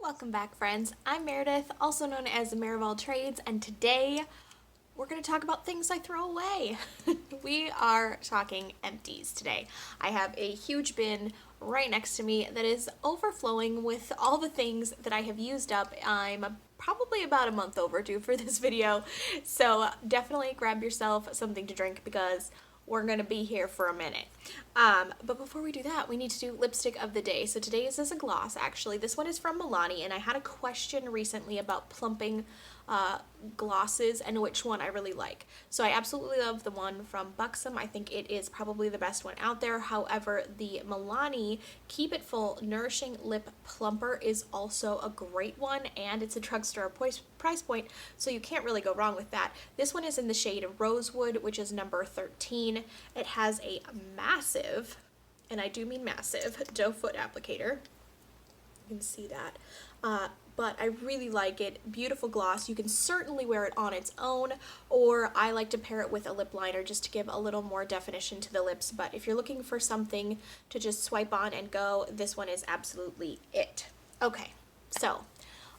Welcome back, friends. I'm Meredith, also known as mereofalltrades, and today we're going to talk about things I throw away. We are talking empties today. I have a huge bin right next to me that is overflowing with all the things that I have used up. I'm probably about a month overdue for this video, so definitely grab yourself something to drink because we're gonna be here for a minute. But before we do that, we need to do lipstick of the day. So today's is a gloss, actually. This one is from Milani, and I had a question recently about plumping glosses and which one I really like. So I absolutely love the one from Buxom. I think it is probably the best one out there. However, the Milani Keep It Full Nourishing Lip Plumper is also a great one, and it's a drugstore price point, so you can't really go wrong with that. This one is in the shade Rosewood, which is number 13. It has a massive, and I do mean massive, doe foot applicator. You can see that. But I really like it. Beautiful gloss. You can certainly wear it on its own, or I like to pair it with a lip liner just to give a little more definition to the lips. But if you're looking for something to just swipe on and go, this one is absolutely it. Okay, so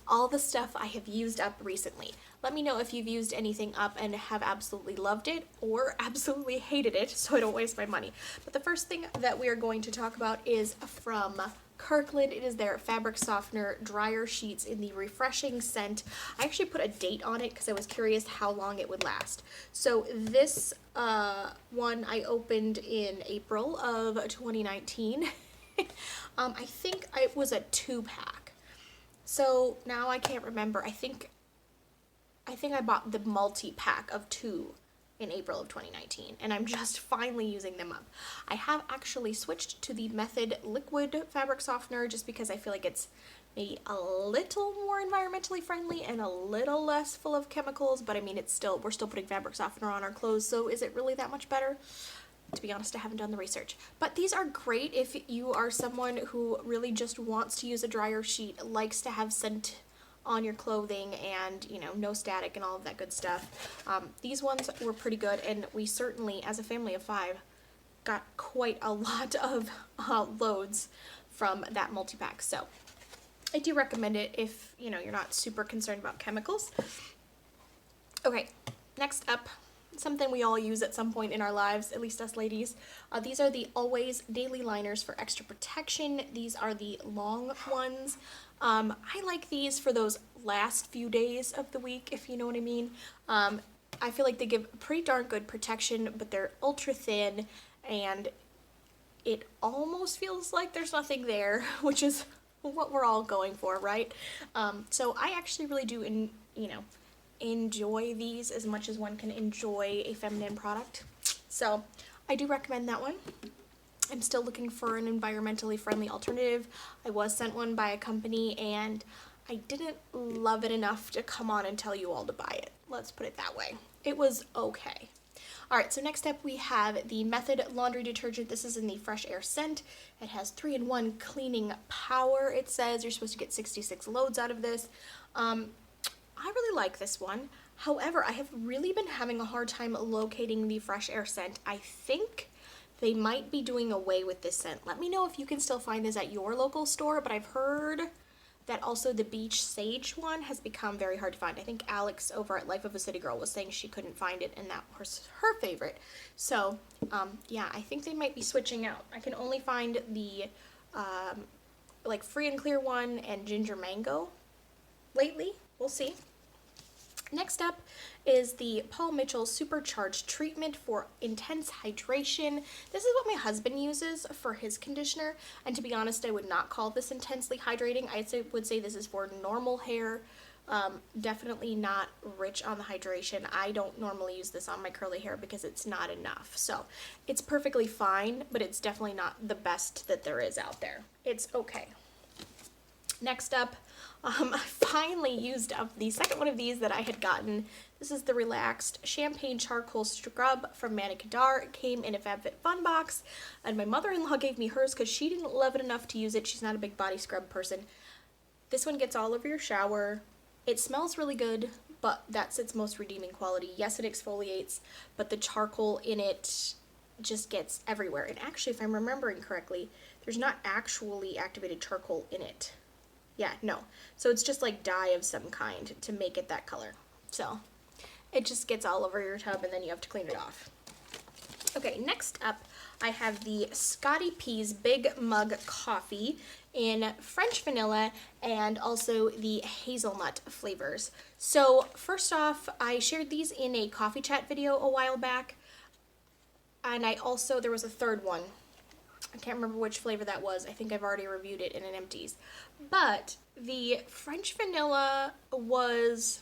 all the stuff I have used up recently. Let me know if you've used anything up and have absolutely loved it or absolutely hated it so I don't waste my money. But the first thing that we are going to talk about is from Kirkland. It is their fabric softener dryer sheets in the refreshing scent. I actually put a date on it because I was curious how long it would last. So this one I opened in April of 2019. I think it was a 2-pack. So now I can't remember. I think I bought the multi-pack of 2 in April of 2019, and I'm just finally using them up. I have actually switched to the Method liquid fabric softener just because I feel like it's maybe a little more environmentally friendly and a little less full of chemicals, but I mean, we're still putting fabric softener on our clothes, so is it really that much better? To be honest, I haven't done the research. But these are great if you are someone who really just wants to use a dryer sheet, likes to have scent on your clothing, and no static and all of that good stuff. These ones were pretty good, and we certainly, as a family of 5, got quite a lot of loads from that multi-pack. So I do recommend it if you're not super concerned about chemicals. Okay, next up, something we all use at some point in our lives, at least us ladies. These are the Always Daily Liners for extra protection. These are the long ones. I like these for those last few days of the week, if you know what I mean. I feel like they give pretty darn good protection, but they're ultra thin, and it almost feels like there's nothing there, which is what we're all going for, right? So I actually really do, enjoy these as much as one can enjoy a feminine product. So I do recommend that one. I'm still looking for an environmentally friendly alternative. I was sent one by a company and I didn't love it enough to come on and tell you all to buy it. Let's put it that way. It was okay. Alright, so next up we have the Method laundry detergent. This is in the Fresh Air scent. It has 3-in-1 cleaning power. It says you're supposed to get 66 loads out of this. I really like this one. However, I have really been having a hard time locating the Fresh Air scent. I think they might be doing away with this scent. Let me know if you can still find this at your local store, but I've heard that also the Beach Sage one has become very hard to find. I think Alex over at Life of a City Girl was saying she couldn't find it, and that was her favorite. So, yeah, I think they might be switching out. I can only find the, like, Free and Clear one and Ginger Mango lately. We'll see. Next up is the Paul Mitchell Supercharged Treatment for Intense Hydration. This is what my husband uses for his conditioner, and to be honest, I would not call this intensely hydrating. I would say this is for normal hair. Definitely not rich on the hydration. I don't normally use this on my curly hair because it's not enough. So it's perfectly fine, but it's definitely not the best that there is out there. It's okay. Next up, I finally used up the second one of these that I had gotten. This is the Relaxed Champagne Charcoal Scrub from Manicadar. It came in a FabFitFun box, and my mother-in-law gave me hers because she didn't love it enough to use it. She's not a big body scrub person. This one gets all over your shower. It smells really good, but that's its most redeeming quality. Yes, it exfoliates, but the charcoal in it just gets everywhere. And actually, if I'm remembering correctly, there's not actually activated charcoal in it. Yeah, no. So it's just like dye of some kind to make it that color. So it just gets all over your tub and then you have to clean it off. Okay, next up I have the Scotty P's Big Mug Coffee in French vanilla and also the hazelnut flavors. So first off, I shared these in a coffee chat video a while back, and there was a third one. I can't remember which flavor that was. I think I've already reviewed it in an Empties. But the French vanilla was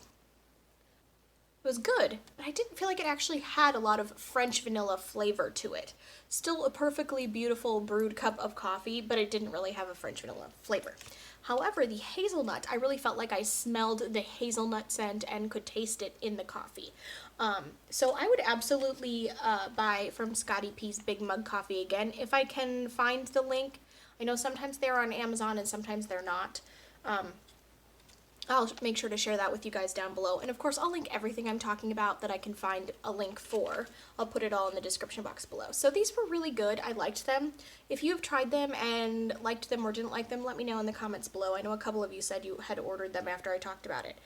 good, but I didn't feel like it actually had a lot of French vanilla flavor to it. Still a perfectly beautiful brewed cup of coffee, but it didn't really have a French vanilla flavor. However, the hazelnut, I really felt like I smelled the hazelnut scent and could taste it in the coffee. So I would absolutely buy from Scotty P's Big Mug Coffee again if I can find the link. I know sometimes they're on Amazon and sometimes they're not. I'll make sure to share that with you guys down below. And of course, I'll link everything I'm talking about that I can find a link for. I'll put it all in the description box below. So these were really good. I liked them. If you have tried them and liked them or didn't like them, let me know in the comments below. I know a couple of you said you had ordered them after I talked about it.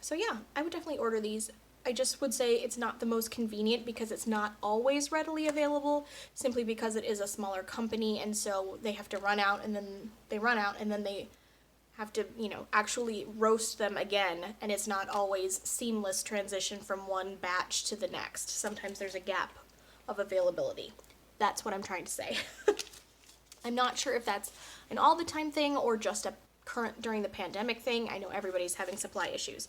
So yeah, I would definitely order these. I just would say it's not the most convenient because it's not always readily available, simply because it is a smaller company, and so they have to run out and then they have to, actually roast them again, and it's not always seamless transition from one batch to the next. Sometimes there's a gap of availability. That's what I'm trying to say. I'm not sure if that's an all the time thing or just a current during the pandemic thing. I know everybody's having supply issues.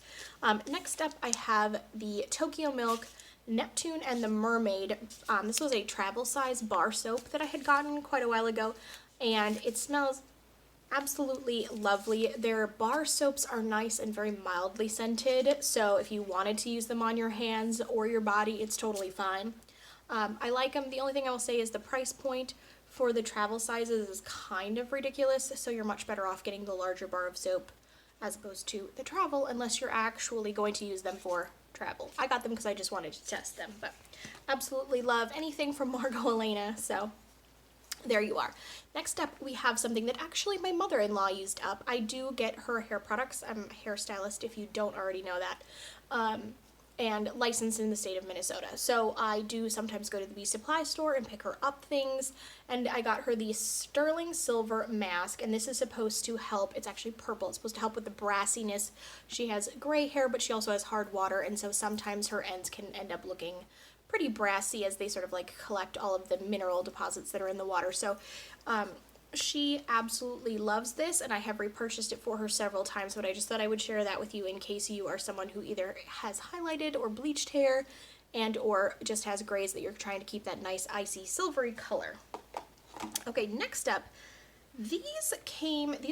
Next up, I have the Tokyo Milk Neptune and the Mermaid. This was a travel size bar soap that I had gotten quite a while ago, and it smells absolutely lovely. Their bar soaps are nice and very mildly scented, so if you wanted to use them on your hands or your body, it's totally fine. I like them. The only thing I will say is the price point for the travel sizes is kind of ridiculous, so you're much better off getting the larger bar of soap as opposed to the travel, unless you're actually going to use them for travel. I got them because I just wanted to test them, but absolutely love anything from Margot Elena, so there you are. Next up, we have something that actually my mother-in-law used up. I do get her hair products. I'm a hairstylist, if you don't already know that, and licensed in the state of Minnesota. So I do sometimes go to the Bee Supply store and pick her up things, and I got her the Sterling Silver Mask, and this is supposed to help. It's actually purple. It's supposed to help with the brassiness. She has gray hair, but she also has hard water, and so sometimes her ends can end up looking pretty brassy as they sort of like collect all of the mineral deposits that are in the water. So she absolutely loves this, and I have repurchased it for her several times, but I just thought I would share that with you in case you are someone who either has highlighted or bleached hair and or just has grays that you're trying to keep that nice icy silvery color. Okay, next up, these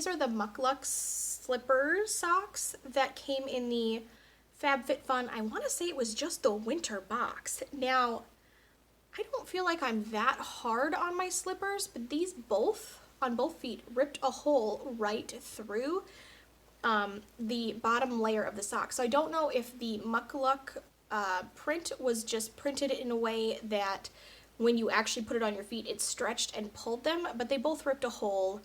are the Mukluk slipper socks that came in the FabFitFun. I want to say it was just the winter box. Now, I don't feel like I'm that hard on my slippers, but these on both feet ripped a hole right through the bottom layer of the sock. So I don't know if the Mukluk print was just printed in a way that when you actually put it on your feet, it stretched and pulled them, but they both ripped a hole.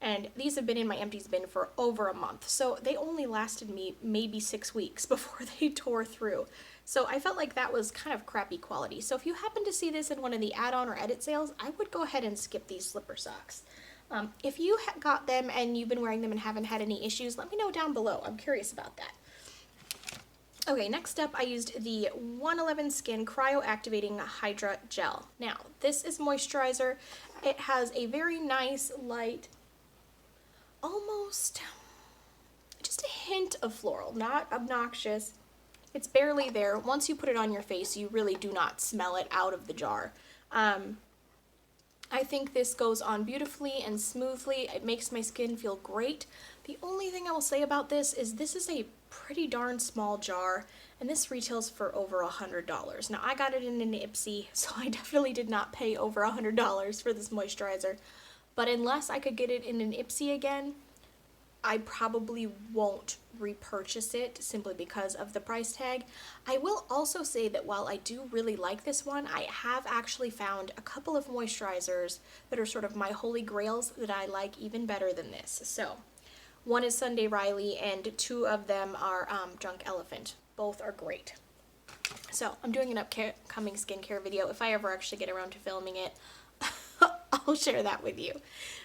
And these have been in my Empties bin for over a month, so they only lasted me maybe 6 weeks before they tore through. So I felt like that was kind of crappy quality. So if you happen to see this in one of the add-on or edit sales, I would go ahead and skip these slipper socks. If you got them and you've been wearing them and haven't had any issues, let me know down below. I'm curious about that. Okay, next up I used the 111 Skin Cryoactivating Hydra Gel. Now, this is moisturizer. It has a very nice, light, almost just a hint of floral, not obnoxious. It's barely there. Once you put it on your face, you really do not smell it out of the jar. I think this goes on beautifully and smoothly. It makes my skin feel great. The only thing I will say about this is a pretty darn small jar, and this retails for over $100. Now, I got it in an IPSY, so I definitely did not pay over $100 for this moisturizer. But unless I could get it in an IPSY again, I probably won't repurchase it simply because of the price tag. I will also say that while I do really like this one, I have actually found a couple of moisturizers that are sort of my holy grails that I like even better than this. So One is Sunday Riley, and 2 of them are Drunk Elephant. Both are great. So I'm doing an upcoming skincare video. If I ever actually get around to filming it, I'll share that with you.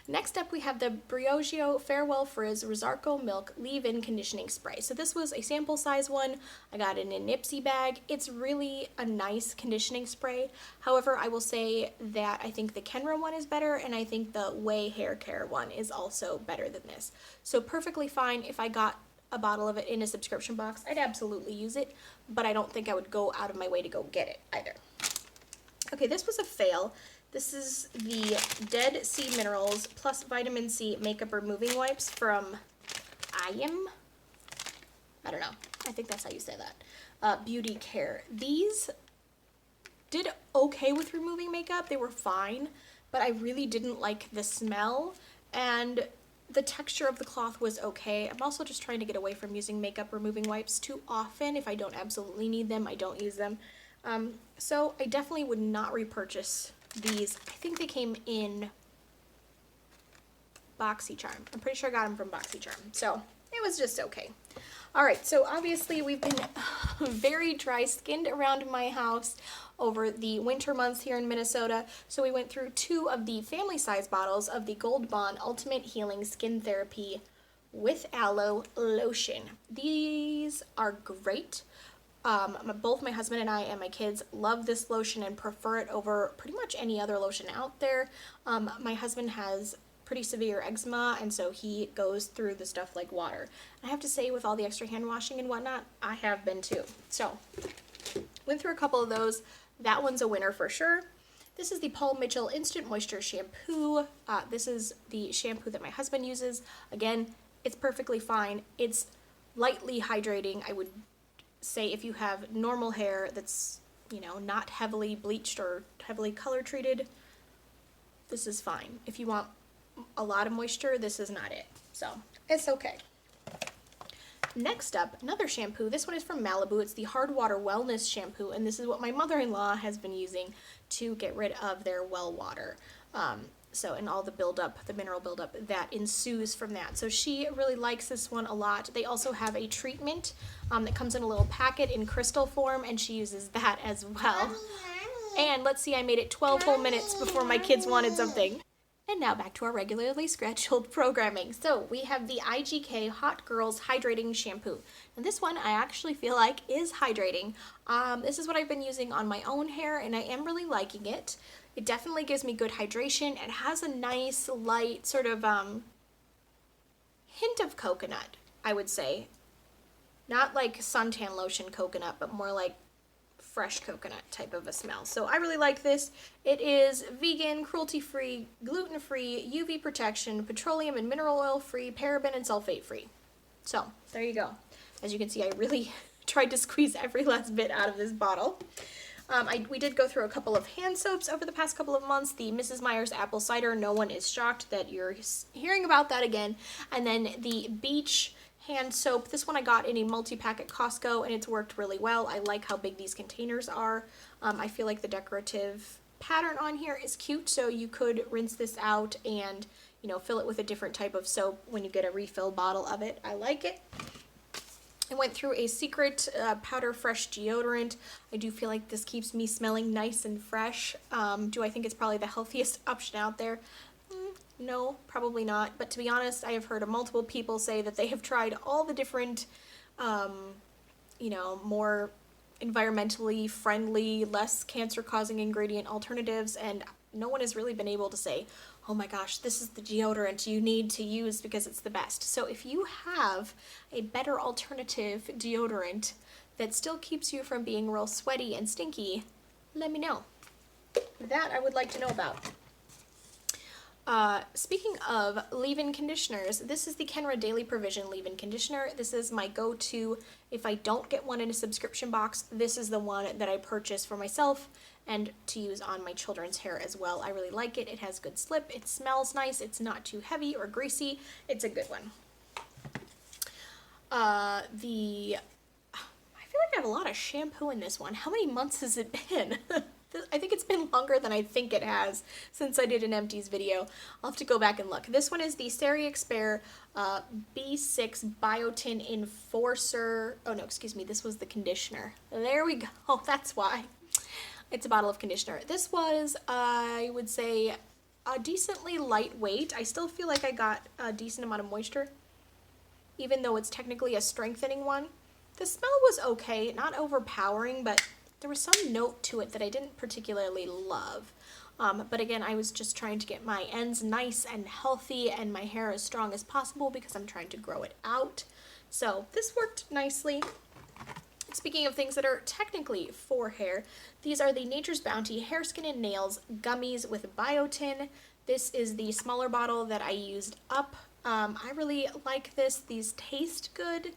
Next up, we have the Briogeo Farewell Frizz Rosarco Milk Leave-In Conditioning Spray. So this was a sample size one. I got it in an IPSY bag. It's really a nice conditioning spray. However, I will say that I think the Kenra one is better, and I think the Way Hair Care one is also better than this. So perfectly fine if I got a bottle of it in a subscription box. I'd absolutely use it, but I don't think I would go out of my way to go get it either. Okay, this was a fail. This is the Dead Sea Minerals plus Vitamin C Makeup Removing Wipes from I don't know. I think that's how you say that. Beauty Care. These did okay with removing makeup. They were fine, but I really didn't like the smell, and the texture of the cloth was okay. I'm also just trying to get away from using makeup removing wipes too often. If I don't absolutely need them, I don't use them. So I definitely would not repurchase these. I think they came in Boxycharm. I'm pretty sure I got them from Boxycharm. So it was just okay. All right, so obviously we've been very dry skinned around my house over the winter months here in Minnesota. So we went through 2 of the family size bottles of the Gold Bond Ultimate Healing Skin Therapy with Aloe Lotion. These are great. Both my husband and I and my kids love this lotion and prefer it over pretty much any other lotion out there. My husband has pretty severe eczema, and so he goes through the stuff like water. I have to say, with all the extra hand washing and whatnot, I have been too. So went through a couple of those. That one's a winner for sure. This is the Paul Mitchell Instant Moisture Shampoo. This is the shampoo that my husband uses. Again, it's perfectly fine. It's lightly hydrating. I would say if you have normal hair that's, you know, not heavily bleached or heavily color treated, this is fine. If you want a lot of moisture, this is not it. So it's okay. Next up, another shampoo. This one is from Malibu. It's the Hard Water Wellness Shampoo, and this is what my mother-in-law has been using to get rid of their well water. And all the buildup, the mineral buildup that ensues from that. So she really likes this one a lot. They also have a treatment that comes in a little packet in crystal form, and she uses that as well. And let's see, I made it 12 whole minutes before my kids wanted something. And now back to our regularly scheduled programming. So we have the IGK Hot Girls Hydrating Shampoo. And this one I actually feel like is hydrating. This is what I've been using on my own hair, and I am really liking it. It definitely gives me good hydration. It has a nice, light sort of hint of coconut, I would say. Not like suntan lotion coconut, but more like fresh coconut type of a smell. So I really like this. It is vegan, cruelty-free, gluten-free, UV protection, petroleum and mineral oil free, paraben and sulfate free. So there you go. As you can see, I really tried to squeeze every last bit out of this bottle. We did go through a couple of hand soaps over the past couple of months. The Mrs. Meyer's Apple Cider, no one is shocked that you're hearing about that again. And then the Beach hand soap. This one I got in a multi-pack at Costco, and it's worked really well. I like how big these containers are. I feel like the decorative pattern on here is cute, so you could rinse this out and, you know, fill it with a different type of soap when you get a refill bottle of it. I like it. I went through a Secret Powder Fresh deodorant. I do feel like this keeps me smelling nice and fresh. Do I think it's probably the healthiest option out there? No, probably not. But to be honest, I have heard of multiple people say that they have tried all the different, more environmentally friendly, less cancer-causing ingredient alternatives, and no one has really been able to say, oh my gosh, this is the deodorant you need to use because it's the best. So if you have a better alternative deodorant that still keeps you from being real sweaty and stinky, let me know. That I would like to know about. Speaking of leave-in conditioners, this is the Kenra Daily Provision leave-in conditioner. This is my go-to. If I don't get one in a subscription box, this is the one that I purchase for myself and to use on my children's hair as well. I really like it. It has good slip. It smells nice. It's not too heavy or greasy. It's a good one. I feel like I have a lot of shampoo in this one. How many months has it been? I think it's been longer than I think it has since I did an Empties video. I'll have to go back and look. This one is the Serie Expert B6 Biotin Enforcer. Oh no, excuse me, this was the conditioner. There we go, that's why. It's a bottle of conditioner. This was, I would say, decently lightweight. I still feel like I got a decent amount of moisture, even though it's technically a strengthening one. The smell was okay, not overpowering, but there was some note to it that I didn't particularly love. But again, I was just trying to get my ends nice and healthy and my hair as strong as possible because I'm trying to grow it out. So this worked nicely. Speaking of things that are technically for hair, these are the Nature's Bounty Hair, Skin, and Nails Gummies with Biotin. This is the smaller bottle that I used up. I really like this. These taste good.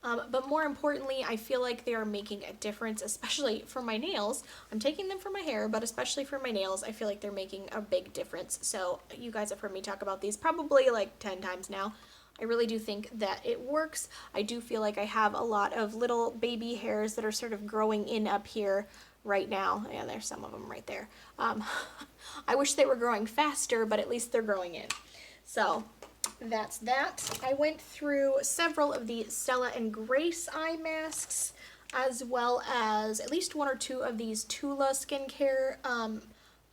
But more importantly, I feel like they are making a difference, especially for my nails. I'm taking them for my hair, but especially for my nails, I feel like they're making a big difference. So you guys have heard me talk about these probably like 10 times now. I really do think that it works. I do feel like I have a lot of little baby hairs that are sort of growing in up here right now. Yeah, there's some of them right there. I wish they were growing faster, but at least they're growing in. So that's that. I went through several of the Stella and Grace eye masks, as well as at least one or two of these Tula skincare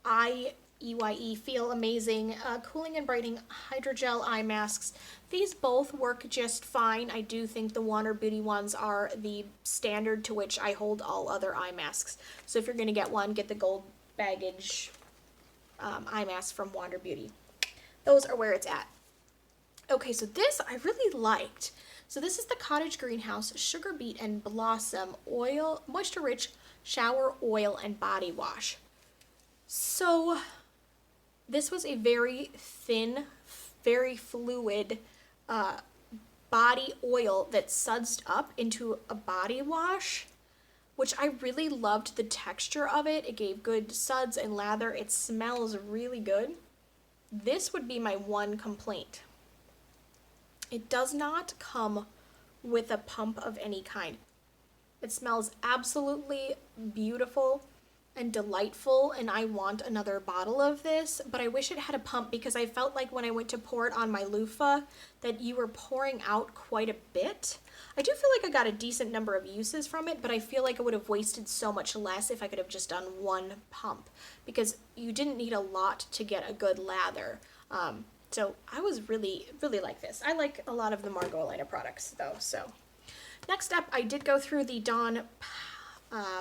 IPSY Feel Amazing Cooling and Brightening Hydrogel Eye Masks. These both work just fine. I do think the Wander Beauty ones are the standard to which I hold all other eye masks. So if you're going to get one, get the gold baggage eye mask from Wander Beauty. Those are where it's at. Okay, so this I really liked. So this is the Cottage Greenhouse Sugar Beet and Blossom Oil, Moisture Rich Shower Oil and Body Wash. So this was a very thin, very fluid body oil that sudsed up into a body wash, which I really loved the texture of it. It gave good suds and lather. It smells really good. This would be my one complaint. It does not come with a pump of any kind. It smells absolutely beautiful and delightful, and I want another bottle of this, but I wish it had a pump because I felt like when I went to pour it on my loofah that you were pouring out quite a bit. I do feel like I got a decent number of uses from it, but I feel like I would have wasted so much less if I could have just done one pump, because you didn't need a lot to get a good lather. So I was really like this. I like a lot of the Margot Elena products though. So next up, I did go through the Dawn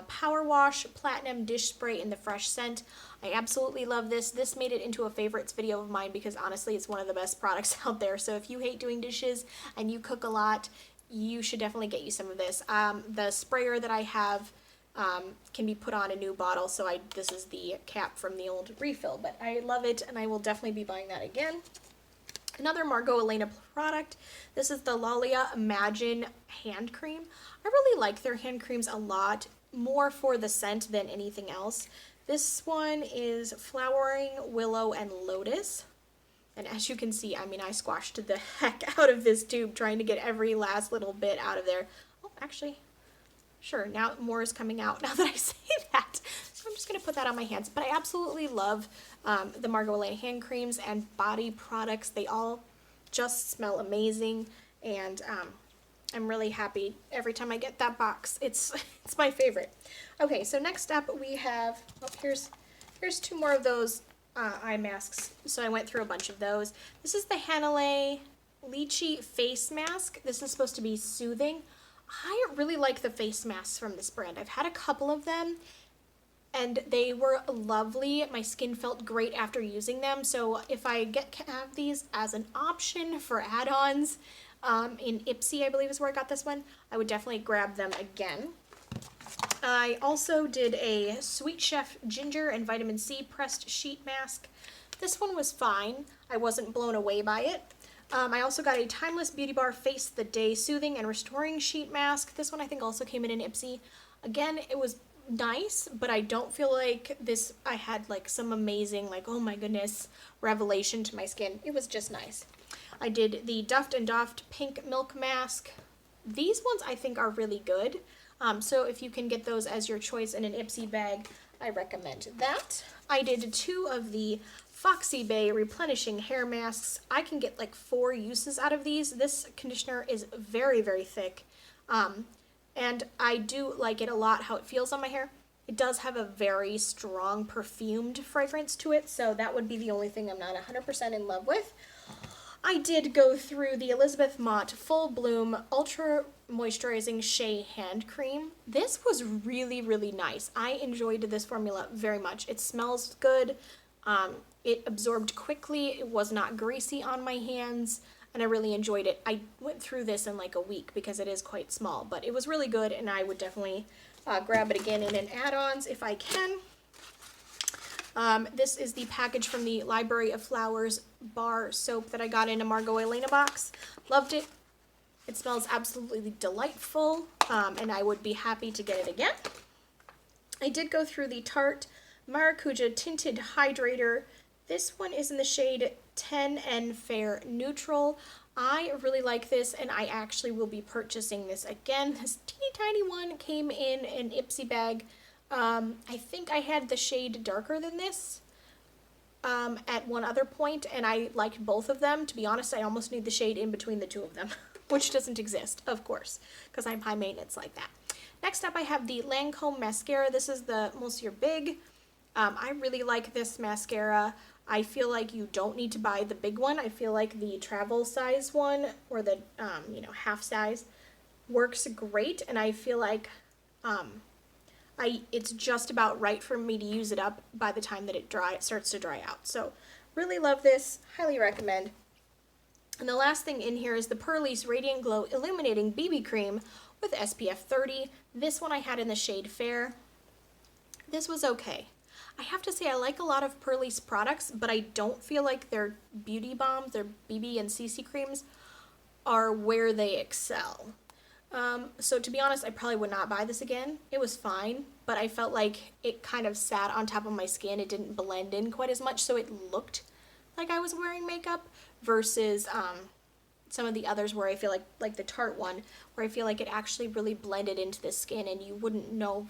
Power Wash Platinum Dish Spray in the Fresh Scent. I absolutely love this. This made it into a favorites video of mine because honestly it's one of the best products out there. So if you hate doing dishes and you cook a lot, you should definitely get you some of this. The sprayer that I have can be put on a new bottle, so this is the cap from the old refill, but I love it and I will definitely be buying that again. Another Margot Elena product. This is the Lalia Imagine hand cream. I really like their hand creams a lot, more for the scent than anything else. This one is Flowering Willow and Lotus. And as you can see, I mean, I squashed the heck out of this tube trying to get every last little bit out of there. Oh, actually, sure, now more is coming out now that I say that. So I'm just going to put that on my hands. But I absolutely love the Margot Elena hand creams and body products. They all just smell amazing. And I'm really happy every time I get that box. It's my favorite. Okay, so next up we have, oh, here's two more of those eye masks. So I went through a bunch of those. This is the Hanalei Lychee face mask. This is supposed to be soothing. I really like the face masks from this brand. I've had a couple of them and they were lovely. My skin felt great after using them. So if I have these as an option for add-ons, in IPSY, I believe is where I got this one, I would definitely grab them again. I also did a Sweet Chef Ginger and Vitamin C Pressed Sheet Mask. This one was fine. I wasn't blown away by it. I also got a Timeless Beauty Bar Face the Day Soothing and Restoring Sheet Mask. This one I think also came in an IPSY. Again, it was nice, but I don't feel like this, I had like some amazing, like, oh my goodness, revelation to my skin. It was just nice. I did the Doft and Doft Pink Milk Mask. These ones I think are really good. So if you can get those as your choice in an IPSY bag, I recommend that. I did 2 of the Foxybae replenishing hair masks. I can get like 4 uses out of these. This conditioner is very, very thick. And I do like it a lot how it feels on my hair. It does have a very strong perfumed fragrance to it, so that would be the only thing I'm not 100% in love with. I did go through the Elizabeth Mott Full Bloom Ultra Moisturizing Shea Hand Cream. This was really, really nice. I enjoyed this formula very much. It smells good. It absorbed quickly. It was not greasy on my hands, and I really enjoyed it. I went through this in like a week because it is quite small, but it was really good, and I would definitely grab it again in an add-ons if I can. This is the package from the Library of Flowers bar soap that I got in a Margot Elena box. Loved it. It smells absolutely delightful, and I would be happy to get it again. I did go through the Tarte Maracuja Tinted Hydrator. This one is in the shade 10N Fair Neutral. I really like this, and I actually will be purchasing this again. This teeny tiny one came in an IPSY bag. I think I had the shade darker than this at one other point, and I liked both of them. To be honest, I almost need the shade in between the 2 of them, which doesn't exist, of course, because I'm high maintenance like that. Next up, I have the Lancome Mascara. This is the Monsieur Big. I really like this mascara. I feel like you don't need to buy the big one. I feel like the travel size one, or the half size, works great, and I feel like it's just about right for me to use it up by the time that it starts to dry out. So really love this, highly recommend. And the last thing in here is the Purlisse Radiant Glow Illuminating BB Cream with SPF 30. This one I had in the shade Fair. This was okay. I have to say I like a lot of Purlisse products, but I don't feel like their beauty bombs, their BB and CC creams, are where they excel. So to be honest, I probably would not buy this again. It was fine, but I felt like it kind of sat on top of my skin. It didn't blend in quite as much, so it looked like I was wearing makeup versus some of the others where I feel like the Tarte one, where I feel like it actually really blended into the skin and you wouldn't know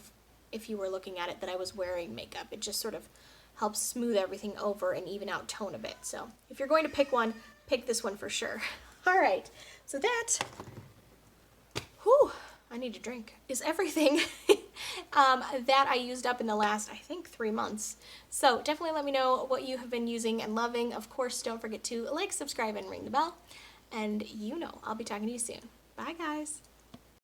if you were looking at it that I was wearing makeup. It just sort of helps smooth everything over and even out tone a bit. So if you're going to pick one, pick this one for sure. All right, so that, I need a drink, is everything that I used up in the last, I think, 3 months. So definitely let me know what you have been using and loving. Of course, don't forget to like, subscribe, and ring the bell. And I'll be talking to you soon. Bye, guys.